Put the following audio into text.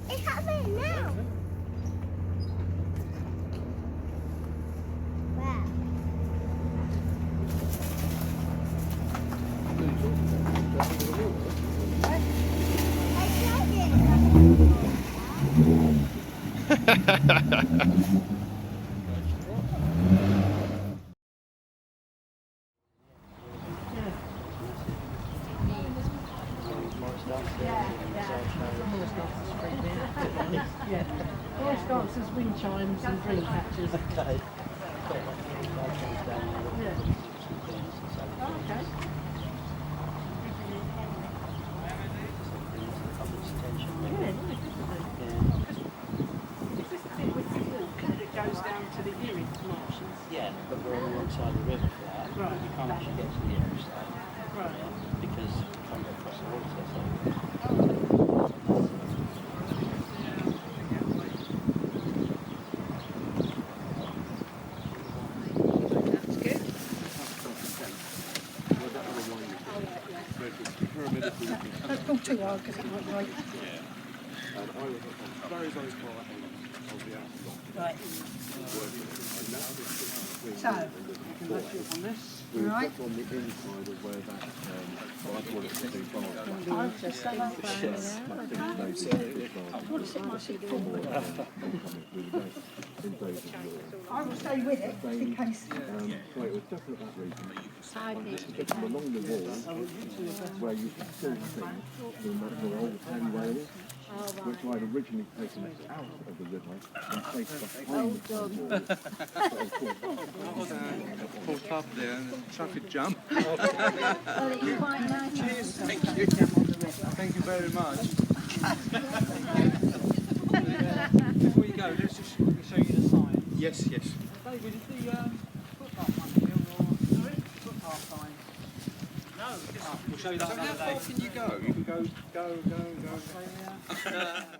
It's happening now. Wow. Voice dancers, wind chimes and dream catchers. Okay. Yeah. Oh, okay. Yeah, nice, isn't it? Is this the bit with the walk that goes down to the Erie marshes? Yeah, but we're on the wrong side of the river for that. Right. You can't actually get to the Erie side. Right. Because you can't go across the water. So. That's gone too hard because it went right. And I was very, very far ahead of the outlaw. Right. So, you can match it on this. We were just on the inside of where that, I call it the bar. I will stay with it just in case. So it was just at that region. And this is just along the wall where you can still see the old hand rails, which I'd originally taken out of the river and placed behind the wall. Pulled up there and traffic jam. Well, it's quite nice. Cheers, thank you. Thank you very much. Before you go, let's just show you the sign. Yes, yes. David, is the footpath one still or footpath sign? No, we'll show you that. So how far can you go? You can go.